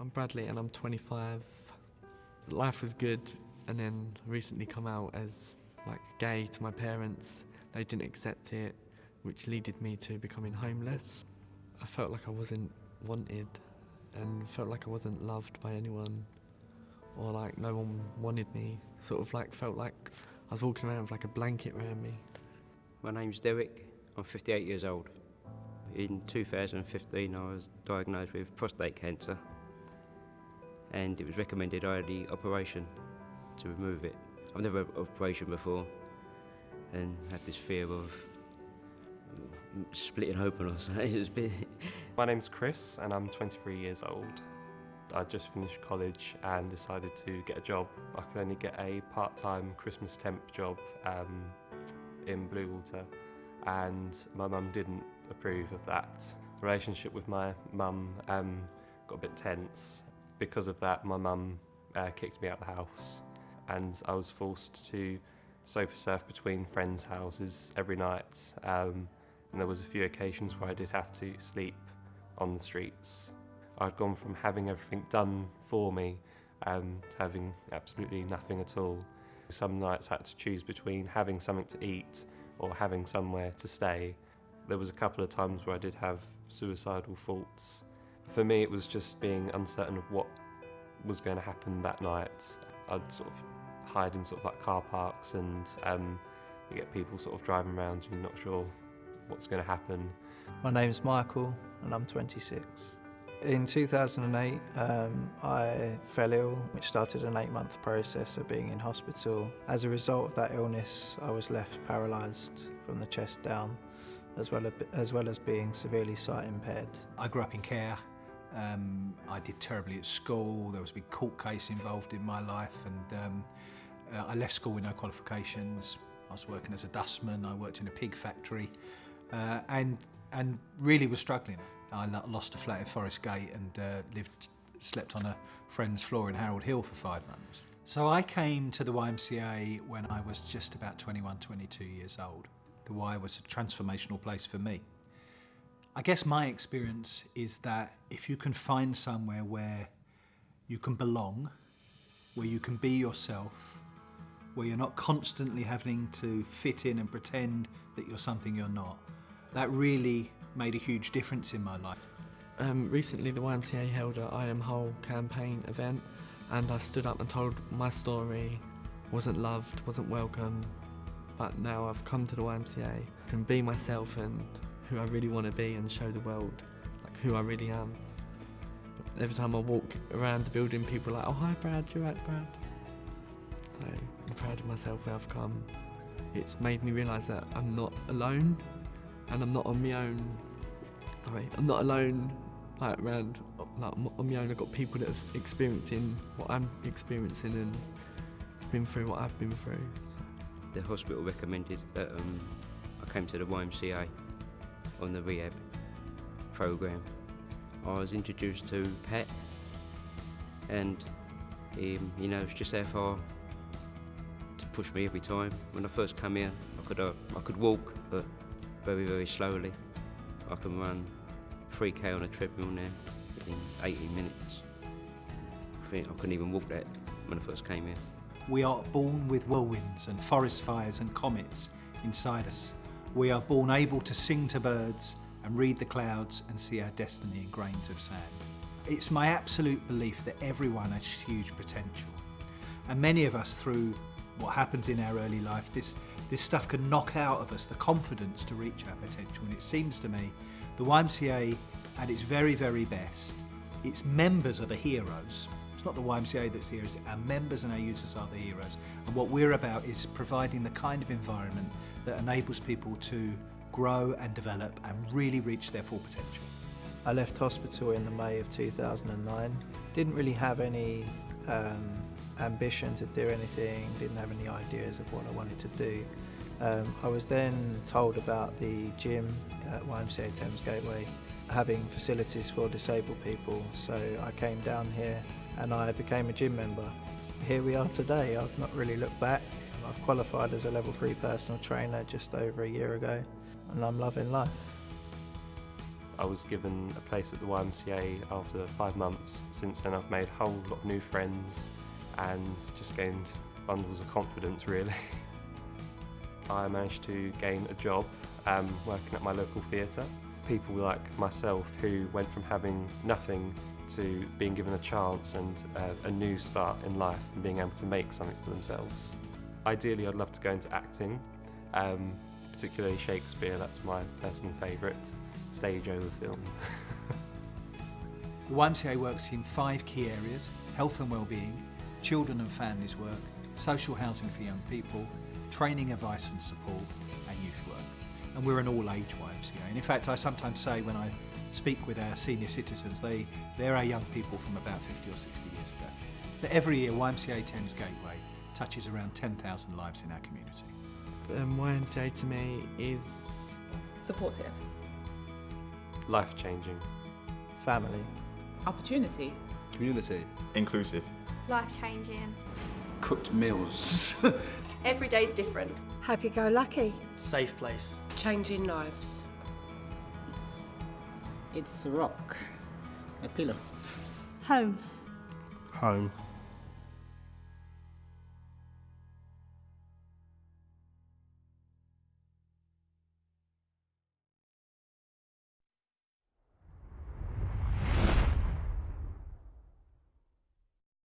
I'm Bradley and I'm 25. Life was good and then recently come out as like gay to my parents. They didn't accept it, which led me to becoming homeless. I felt like I wasn't wanted and felt like I wasn't loved by anyone, or like no one wanted me. Sort of like felt like I was walking around with like a blanket around me. My name's Derek, I'm 58 years old. In 2015 I was diagnosed with prostate cancer and it was recommended I had the operation to remove it. I've never had an operation before and had this fear of splitting open or something. It was a bit... My name's Chris and I'm 23 years old. I just finished college and decided to get a job. I could only get a part-time Christmas temp job in Bluewater, and my mum didn't approve of that. The relationship with my mum got a bit tense. Because of that, my mum kicked me out of the house and I was forced to sofa surf between friends' houses every night, and there was a few occasions where I did have to sleep on the streets. I'd gone from having everything done for me to having absolutely nothing at all. Some nights I had to choose between having something to eat or having somewhere to stay. There was a couple of times where I did have suicidal thoughts. For me, it was just being uncertain of what was going to happen that night. I'd sort of hide in sort of like car parks, and you get people sort of driving around and you're not sure what's going to happen. My name's Michael and I'm 26. In 2008, I fell ill, which started an 8-month process of being in hospital. As a result of that illness, I was left paralysed from the chest down, as well as being severely sight impaired. I grew up in care. I did terribly at school. There was a big court case involved in my life, and I left school with no qualifications. I was working as a dustman. I worked in a pig factory, and really was struggling. I lost a flat in Forest Gate and slept on a friend's floor in Harold Hill for 5 months. So I came to the YMCA when I was just about 21, 22 years old. The Y was a transformational place for me. I guess my experience is that if you can find somewhere where you can belong, where you can be yourself, where you're not constantly having to fit in and pretend that you're something you're not, that really made a huge difference in my life. Recently the YMCA held a I Am Whole campaign event, and I stood up and told my story. Wasn't loved, wasn't welcome, but now I've come to the YMCA, can be myself and who I really want to be and show the world like who I really am. Every time I walk around the building, people are like, "Oh hi Brad, you're right Brad." So I'm proud of myself where I've come. It's made me realise that I'm not alone, and I'm not on my own. I'm not alone like around like on my own. I've got people that have experiencing what I'm experiencing and been through what I've been through. The hospital recommended that I came to the YMCA on the rehab program. I was introduced to Pat, and he was just there to push me every time. When I first come here, I could walk, but very, very slowly. I can run 3K on a treadmill now in 18 minutes. I think I couldn't even walk that when I first came here. We are born with whirlwinds and forest fires and comets inside us. We are born able to sing to birds and read the clouds and see our destiny in grains of sand. It's my absolute belief that everyone has huge potential. And many of us, through what happens in our early life, this stuff can knock out of us the confidence to reach our potential. And it seems to me the YMCA, at its very, very best, its members are the heroes. It's not the YMCA that's the heroes, our members and our users are the heroes. And what we're about is providing the kind of environment that enables people to grow and develop and really reach their full potential. I left hospital in the May of 2009. Didn't really have any ambition to do anything, didn't have any ideas of what I wanted to do. I was then told about the gym at YMCA Thames Gateway having facilities for disabled people, so I came down here and I became a gym member. Here we are today. I've not really looked back. I've qualified as a level 3 personal trainer just over a year ago, and I'm loving life. I was given a place at the YMCA after 5 months. Since then I've made a whole lot of new friends and just gained bundles of confidence really. I managed to gain a job working at my local theatre. People like myself who went from having nothing to being given a chance and a new start in life and being able to make something for themselves. Ideally I'd love to go into acting, particularly Shakespeare. That's my personal favourite stage over film. The YMCA works in 5 key areas: health and wellbeing, children and families work, social housing for young people, training, advice and support, and youth work. And we're an all-age YMCA. And in fact, I sometimes say when I speak with our senior citizens, they're our young people from about 50 or 60 years ago. But every year, YMCA Thames Gateway touches around 10,000 lives in our community. YMCA to me is Supportive. Life-changing. Family. Opportunity. Community. Inclusive. Life-changing. Cooked meals. Every day's different. Happy-go-lucky. Safe place. Changing lives. It's a rock. A pillow. Home. Home.